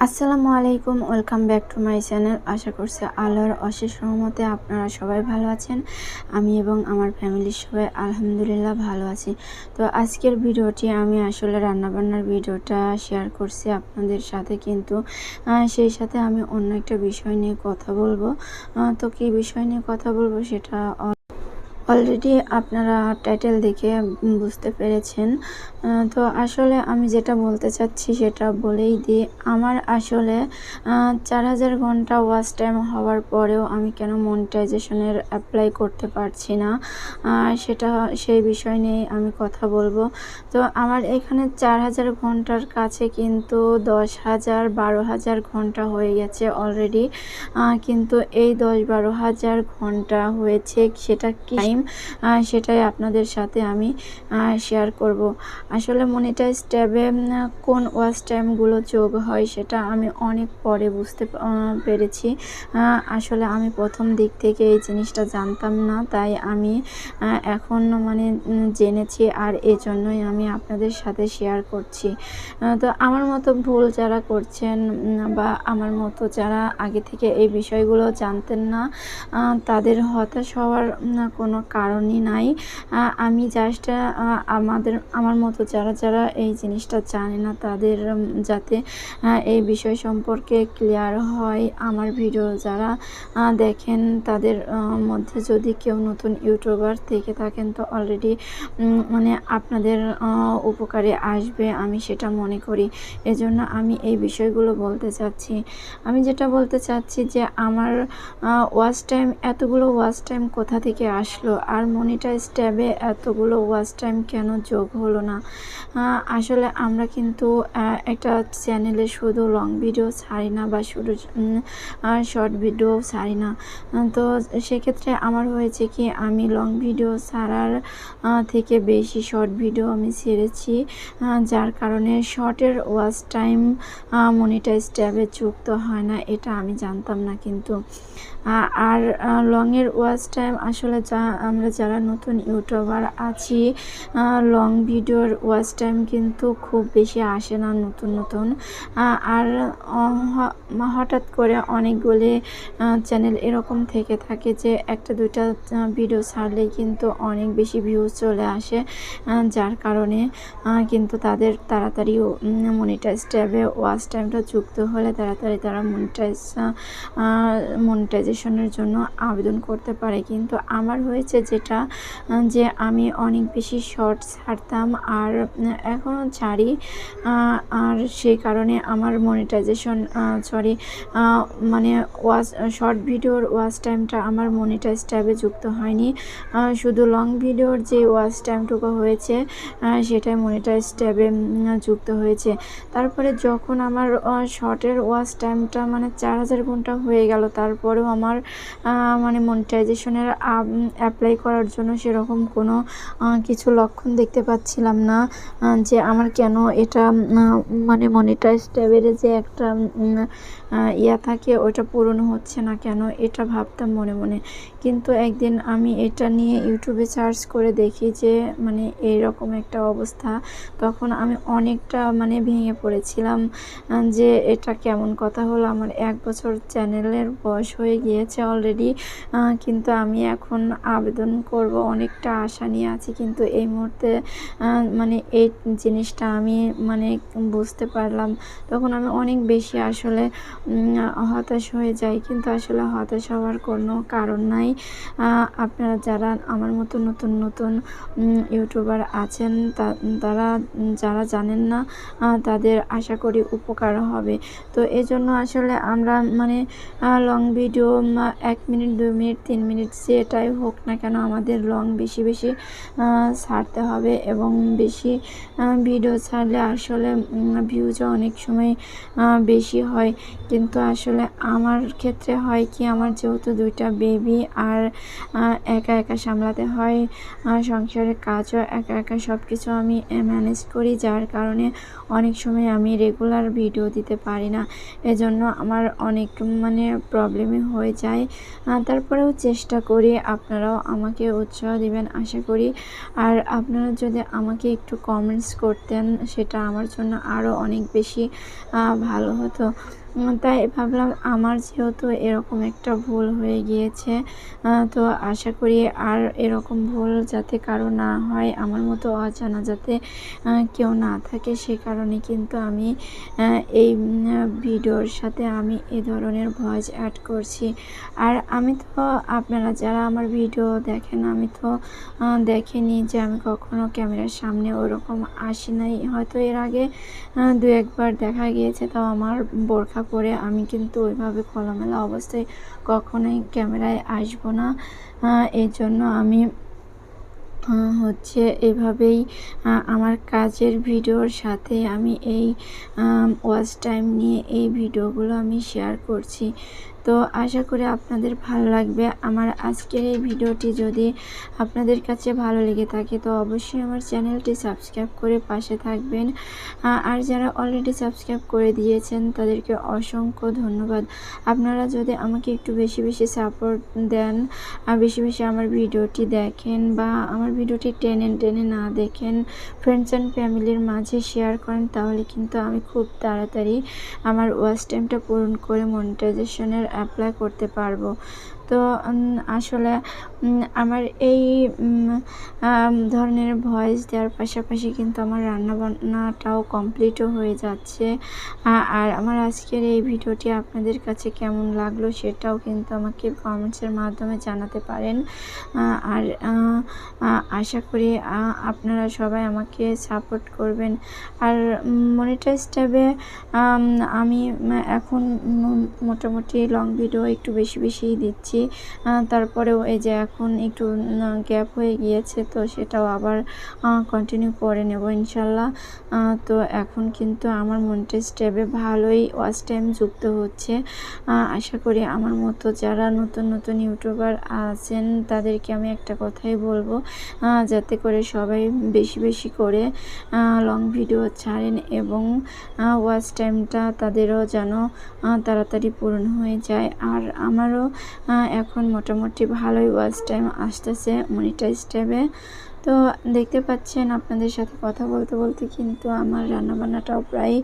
আসসালামু আলাইকুম, welcome back to my channel. আশা করছি আল্লাহর অশেষ রহমতে আপনারা সবাই ভালো আছেন। আমি এবং আমার ফ্যামিলির সবাই আলহামদুলিল্লাহ ভালো আছি। তো আজকের ভিডিওটি আমি আসলে রান্নাবান্নার ভিডিওটা শেয়ার করছি আপনাদের সাথে, কিন্তু সেই সাথে আমি অন্য একটা বিষয় নিয়ে কথা বলবো। তো কী বিষয় নিয়ে কথা বলবো সেটা অলরেডি আপনারা টাইটেল দেখে বুঝতে পেরেছেন। তো আসলে আমি যেটা বলতে চাচ্ছি সেটা বলেই দিই। আমার আসলে 4000 ঘন্টা ওয়াচ টাইম হওয়ার পরেও আমি কেন মনিটাইজেশনের অ্যাপ্লাই করতে পারছি না, সেই বিষয় নিয়ে আমি কথা বলবো। তো আমার এখানে 4000 ঘন্টার কাছে কিন্তু 10,000 12,000 ঘন্টা হয়ে গেছে অলরেডি। কিন্তু এই 10-12,000 ঘন্টা হয়েছে সেটা কি সেটাই আপনাদের সাথে আমি শেয়ার করব। আসলে মনিটাইজ ট্যাবে কোন ওয়াচ টাইমগুলো যোগ হয় সেটা আমি অনেক পরে বুঝতে পেরেছি। আসলে আমি প্রথম দিক থেকে এই জিনিসটা জানতাম না, তাই আমি এখন জেনেছি, আর এজন্যই আমি আপনাদের সাথে শেয়ার করছি। তো আমার মতো ভুল যারা করছেন বা আমার মতো যারা আগে থেকে এই বিষয়গুলো জানতেন না, তাদের হতাশ হওয়ার কোনো কারণই নাই। আমি জাস্ট আমার মতো যারা এই জিনিসটা জানে না তাদের যাতে এই বিষয় সম্পর্কে ক্লিয়ার হয়। আমার ভিডিও যারা দেখেন তাদের মধ্যে যদি কেউ নতুন ইউটিউবার থেকে থাকেন তো অলরেডি আপনাদের উপকারে আসবে, আমি সেটা মনে করি। এজন্য আমি এই বিষয়গুলো বলতে চাচ্ছি। আমি যেটা বলতে চাচ্ছি যে আমার এতগুলো ওয়াচ টাইম কোথা থেকে আসলো, আর মনিটাইজ ট্যাবে এতগুলো ওয়াচ টাইম কেন যোগ হলো না। আসলে আমরা কিন্তু একটা চ্যানেলে শুধু লং ভিডিও ছাড়ি না বা শুধু শর্ট ভিডিও ছাড়ি না। তো সেক্ষেত্রে আমার হয়েছে কি, আমি লং ভিডিও ছাড়ার থেকে বেশি শর্ট ভিডিও আমি ছেড়েছি, যার কারণে শর্টের ওয়াচ টাইম মনিটাইজ ট্যাবে যুক্ত হয় না। এটা আমি জানতাম না, কিন্তু আর লংয়ের ওয়াচ টাইম আসলে আমরা যারা নতুন ইউটিউবার আছি, লং ভিডিওর ওয়াচ টাইম কিন্তু খুব বেশি আসে না নতুন। আর হঠাৎ করে অনেকগুলি চ্যানেল এরকম থেকে থাকে যে একটা দুইটা ভিডিও ছাড়লেই কিন্তু অনেক বেশি ভিউজ চলে আসে, যার কারণে কিন্তু তাদের তাড়াতাড়ি মনিটাইজ ট্যাবে ওয়াচ টাইমটা যুক্ত হলে তাড়াতাড়ি তারা মনিটাইজেশনের জন্য আবেদন করতে পারে। কিন্তু আমার হয়েছে যেটা, যে আমি অনেক বেশি শর্ট ছাড়তাম আর এখনও ছাড়ি, আর সেই কারণে আমার মনিটাইজেশন শর্ট ভিডিওর ওয়াচ টাইমটা আমার মনিটাইজ ট্যাবে যুক্ত হয়নি। শুধু লং ভিডিওর যে ওয়াচ টাইমটুকু হয়েছে সেটাই মনিটাইজ ট্যাবে যুক্ত হয়েছে। তারপরে যখন আমার শর্টের ওয়াচ টাইমটা 4000 ঘন্টা হয়ে গেল, তারপরেও আমার মনিটাইজেশনের অ্যাপ্লাই করার জন্য সেরকম কোনো কিছু লক্ষণ দেখতে পাচ্ছিলাম না, যে আমার কেন এটা মনিটাইজ ট্যাবের যে একটা থাকে ওটা পূরণ হচ্ছে না কেন, এটা ভাবতাম মনে মনে। কিন্তু একদিন আমি এটা নিয়ে ইউটিউবে সার্চ করে দেখি যে এইরকম একটা অবস্থা। তখন আমি অনেকটা ভেঙে পড়েছিলাম যে এটা কেমন কথা হলো। আমার 1 বছর চ্যানেলের বয়স হয়ে গিয়েছে অলরেডি, কিন্তু আমি এখন আবেদন করব অনেকটা আশা নিয়ে আছি। কিন্তু এই মুহূর্তে এই জিনিসটা আমি বুঝতে পারলাম, তখন আমি অনেক বেশি আসলে হতাশ হয়ে যাই। কিন্তু আসলে হতাশ হওয়ার কোনো কারণ নাই। আপনারা যারা আমার মতো নতুন ইউটিউবার আছেন তারা যারা জানেন না তাদের আশা করি উপকার হবে। তো এজন্য আসলে আমরা long video 1 minute 2 minute 3 minute যেটাই হোক না কেন আমাদের লং বেশি ছাড়তে হবে, এবং বেশি ভিডিও ছাড়লে আসলে ভিউজও অনেক সময় বেশি হয়। কিন্তু আসলে আমার ক্ষেত্রে হয় কি, আমার যেহেতু 2টা বেবি আর একা সামলাতে হয়, সংসারের কাজও একা সব কিছু আমি ম্যানেজ করি, যার কারণে অনেক সময় আমি রেগুলার ভিডিও দিতে পারি না। এজন্য আমার অনেক প্রবলেমই হয়ে যায়। তারপরেও চেষ্টা করি, আপনারাও আমাকে উৎসাহ দিবেন আশা করি। আর আপনারা যদি আমাকে একটু কমেন্টস করতেন সেটা আমার জন্য আরও অনেক বেশি ভালো হতো। তাই ভাবলাম আমার যেহেতু এরকম একটা ভুল হয়ে গিয়েছে, তো আশা করি আর এরকম ভুল যাতে কারো না হয়, আমার মতো অজানা যাতে কেউ না থাকে, সে কারণে কিন্তু আমি এই ভিডিওর সাথে আমি এ ধরনের ভয়েস অ্যাড করছি। আর আমি তো আপনারা যারা আমার ভিডিও দেখেন, আমি তো দেখিনি যে আমি কখনো ক্যামেরার সামনে ওরকম আসি নাই। হয়তো এর আগে দু একবার দেখা গিয়েছে, তাও আমার বোরখা পরে। আমি কিন্তু ওইভাবে খোলামেলা অবস্থায় কখনোই ক্যামেরায় আসবো না। এই জন্য আমি হচ্ছে এভাবেই আমার কাজের ভিডিওর সাথে আমি এই ওয়াচ টাইম নিয়ে এই ভিডিওগুলো আমি শেয়ার করছি। তো আশা করি আপনাদের ভালো লাগবে। আমার আজকের এই ভিডিওটি যদি আপনাদের কাছে ভালো লেগে থাকে তো অবশ্যই আমার চ্যানেলটি সাবস্ক্রাইব করে পাশে থাকবেন। আর যারা অলরেডি সাবস্ক্রাইব করে দিয়েছেন তাদেরকে অসংখ্য ধন্যবাদ। আপনারা যদি আমাকে একটু বেশি বেশি সাপোর্ট দেন, বেশি বেশি আমার ভিডিওটি দেখেন, বা আমার ভিডিওটি টেনে টেনে না দেখেন, ফ্রেন্ডস অ্যান্ড ফ্যামিলির মাঝে শেয়ার করেন, তাহলে কিন্তু আমি খুব তাড়াতাড়ি আমার ওয়াচ টাইমটা পূরণ করে মনিটাইজেশনের অ্যাপ্লাই করতে পারবো। তো আসলে আমার এই ধরনের ভয়েস দেওয়ার পাশাপাশি কিন্তু আমার রান্নাবান্নাটাও কমপ্লিটও হয়ে যাচ্ছে। আর আমার আজকের এই ভিডিওটি আপনাদের কাছে কেমন লাগলো সেটাও কিন্তু আমাকে কমেন্টসের মাধ্যমে জানাতে পারেন। আর আশা করি আপনারা সবাই আমাকে সাপোর্ট করবেন। আর মনিটাইজ ট্যাবে আমি এখন মোটামুটি লং ভিডিও একটু বেশি বেশিই দিচ্ছি। তারপরেও এই যে এখন একটু গ্যাপ হয়ে গিয়েছে, তো সেটাও আবার কন্টিনিউ করে নেব ইনশাল্লাহ। তো এখন কিন্তু আমার মনিটাইজ ট্যাবে ভালোই ওয়াচ টাইম যুক্ত হচ্ছে। আশা করি আমার মতো যারা নতুন নতুন ইউটিউবার আছেন তাদেরকে আমি একটা কথাই বলবো, যাতে করে সবাই বেশি বেশি করে লং ভিডিও ছাড়েন এবং ওয়াচ টাইমটা তাদেরও যেন তাড়াতাড়ি পূরণ হয়ে যায়। আর আমারও এখন মোটামুটি ভালোই ওয়াচ টাইম আসতেছে মনিটাইজ ট্যাবে। তো দেখতে পাচ্ছেন আপনাদের সাথে কথা বলতে বলতে কিন্তু আমার রান্নাবান্নাটাও প্রায়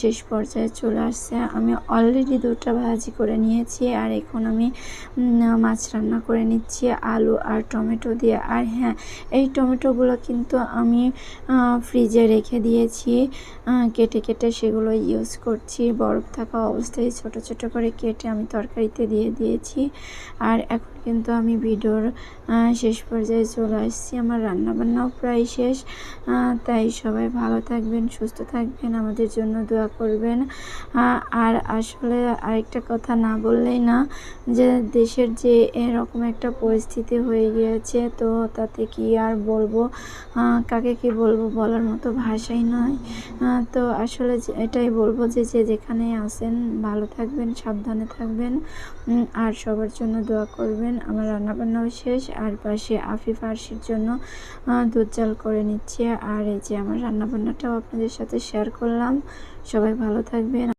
শেষ পর্যায়ে চলে আসছে। আমি অলরেডি 2টা ভাজি করে নিয়েছি, আর এখন আমি মাছ রান্না করে নিচ্ছি আলু আর টমেটো দিয়ে। আর হ্যাঁ, এই টমেটোগুলো কিন্তু আমি ফ্রিজে রেখে দিয়েছি, কেটে কেটে সেগুলো ইউজ করছি। বরফ থাকা অবস্থায় ছোট ছোট করে কেটে আমি তরকারিতে দিয়ে দিয়েছি। আর এখন কিন্তু আমি ভিডিওর শেষ পর্যায়ে চলে আসছি, আমার রান্নাবান্নাও প্রায় শেষ। তাই সবাই ভালো থাকবেন, সুস্থ থাকবেন, আমাদের জন্য দোয়া করবেন। আর আসলে আরেকটা কথা না বললেই না, যে দেশের যে এরকম একটা পরিস্থিতি হয়ে গিয়েছে, তো তাতে কি আর বলবো, কাকে কি বলবো বলার মতো ভাষাই নয়। তো আসলে এটাই বলবো যে যে যেখানে আছেন ভালো থাকবেন, সাবধানে থাকবেন, আর সবার জন্য দোয়া করবেন। আমার রান্নাবান্নাও শেষ, আর পাশে আফিফ আরশির জন্য দুধ জাল করে নিচ্ছে। আর এই যে আমার রান্নাবান্নাটাও আপনাদের সাথে শেয়ার করলাম। সবাই ভালো থাকবেন।